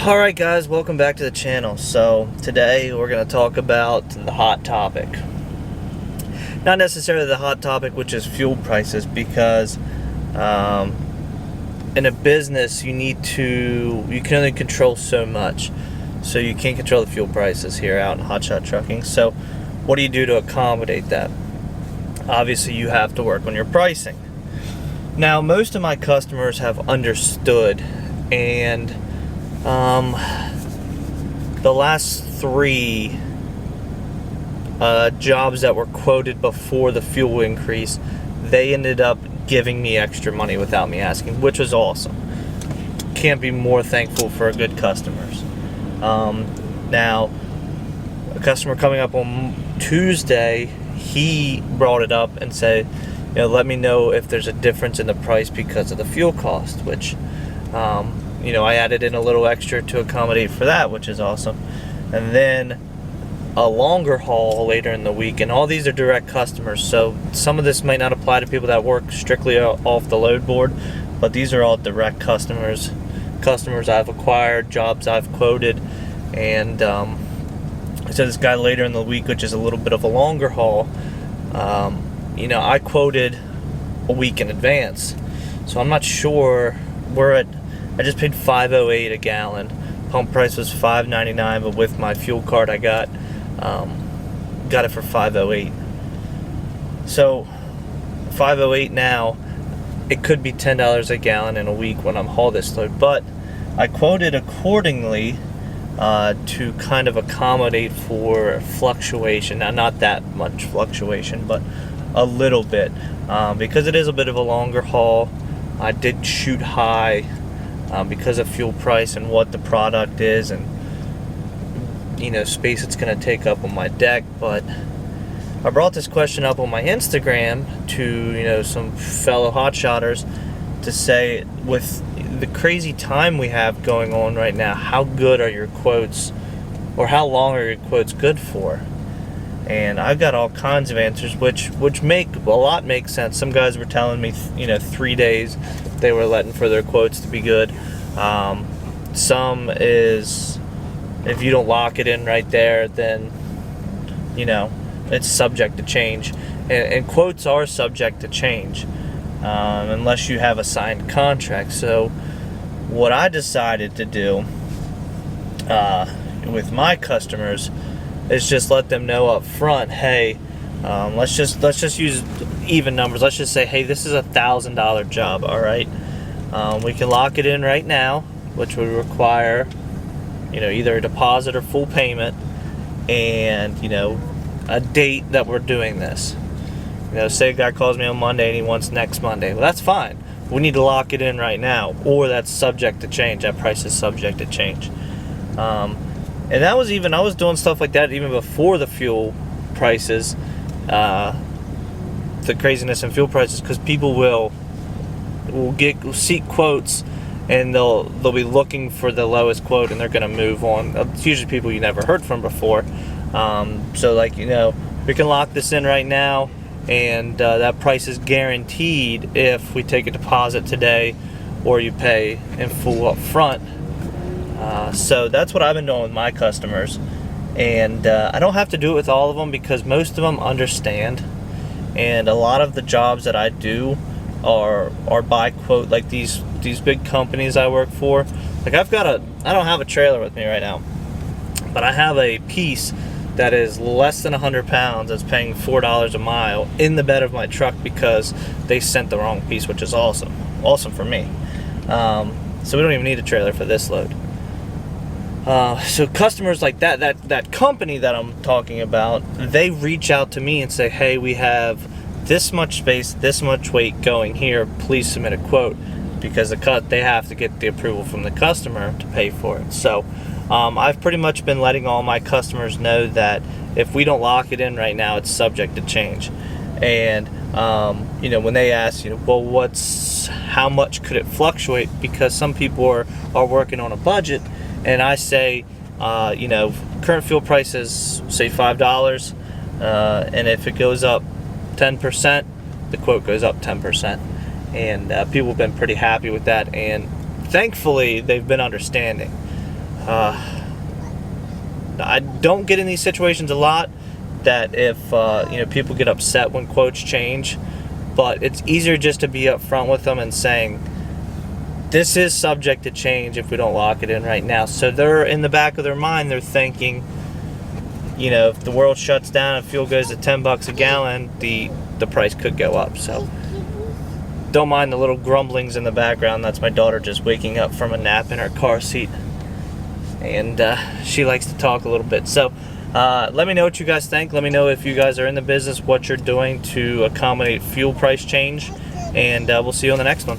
Alright guys, welcome back to the channel. So today we're going to talk about the hot topic. Not necessarily the hot topic, which is fuel prices, because in a business you can only control so much. So you can't control the fuel prices here out in Hotshot trucking. So what do you do to accommodate that? Obviously you have to work on your pricing. Now most of my customers have understood, and the last three jobs that were quoted before the fuel increase, they ended up giving me extra money without me asking, which was awesome. Can't be more thankful for good customers. Now, a customer coming up on Tuesday, he brought it up and said, let me know if there's a difference in the price because of the fuel cost, which I added in a little extra to accommodate for that, which is awesome. And then a longer haul later in the week, and all these are direct customers, so some of this might not apply to people that work strictly off the load board, but these are all direct customers I've acquired, jobs I've quoted. And so this guy later in the week, which is a little bit of a longer haul, I quoted a week in advance, so I'm not sure. I just paid $5.08 a gallon. Pump price was $5.99, but with my fuel card I got it for $5.08. So $5.08 now, it could be $10 a gallon in a week when I'm haul this load, but I quoted accordingly to kind of accommodate for fluctuation. Now, not that much fluctuation, but a little bit, because it is a bit of a longer haul. I did shoot high because of fuel price and what the product is, and space it's going to take up on my deck. But I brought this question up on my Instagram to some fellow hotshotters to say, with the crazy time we have going on right now, how good are your quotes, or how long are your quotes good for? And I've got all kinds of answers, which make sense. Some guys were telling me 3 days they were letting for their quotes to be good. Some is, if you don't lock it in right there, then it's subject to change, and quotes are subject to change unless you have a signed contract. So what I decided to do with my customers is just let them know up front, hey, let's just use even numbers. Let's just say, hey, this is $1,000 job, all right? We can lock it in right now, which would require either a deposit or full payment, and a date that we're doing this. Say a guy calls me on Monday and he wants next Monday. Well, that's fine. We need to lock it in right now, or that's subject to change. That price is subject to change. And that was I was doing stuff like that even before the fuel prices, the craziness in fuel prices, because people will seek quotes, and they'll be looking for the lowest quote, and they're going to move on. It's usually people you never heard from before. So we can lock this in right now, and that price is guaranteed if we take a deposit today or you pay in full up front. So that's what I've been doing with my customers, and I don't have to do it with all of them because most of them understand. And a lot of the jobs that I do are by quote, like these big companies I work for. Like I don't have a trailer with me right now, but I have a piece that is less than 100 pounds that's paying $4 a mile in the bed of my truck because they sent the wrong piece, which is awesome for me. So we don't even need a trailer for this load. So customers like that company that I'm talking about, they reach out to me and say, hey, we have this much space, this much weight going here, please submit a quote, because they have to get the approval from the customer to pay for it. So I've pretty much been letting all my customers know that if we don't lock it in right now, it's subject to change. And when they ask, well, how much could it fluctuate, because some people are working on a budget, and I say, current fuel prices, say $5, and if it goes up 10%, the quote goes up 10%. And people have been pretty happy with that, and thankfully they've been understanding. I don't get in these situations a lot, that if people get upset when quotes change, but it's easier just to be upfront with them and saying this is subject to change if we don't lock it in right now. So they're, in the back of their mind, they're thinking, if the world shuts down and fuel goes to $10 a gallon, the price could go up. So don't mind the little grumblings in the background. That's my daughter just waking up from a nap in her car seat, and she likes to talk a little bit. So let me know what you guys think. Let me know if you guys are in the business, what you're doing to accommodate fuel price change, and we'll see you on the next one.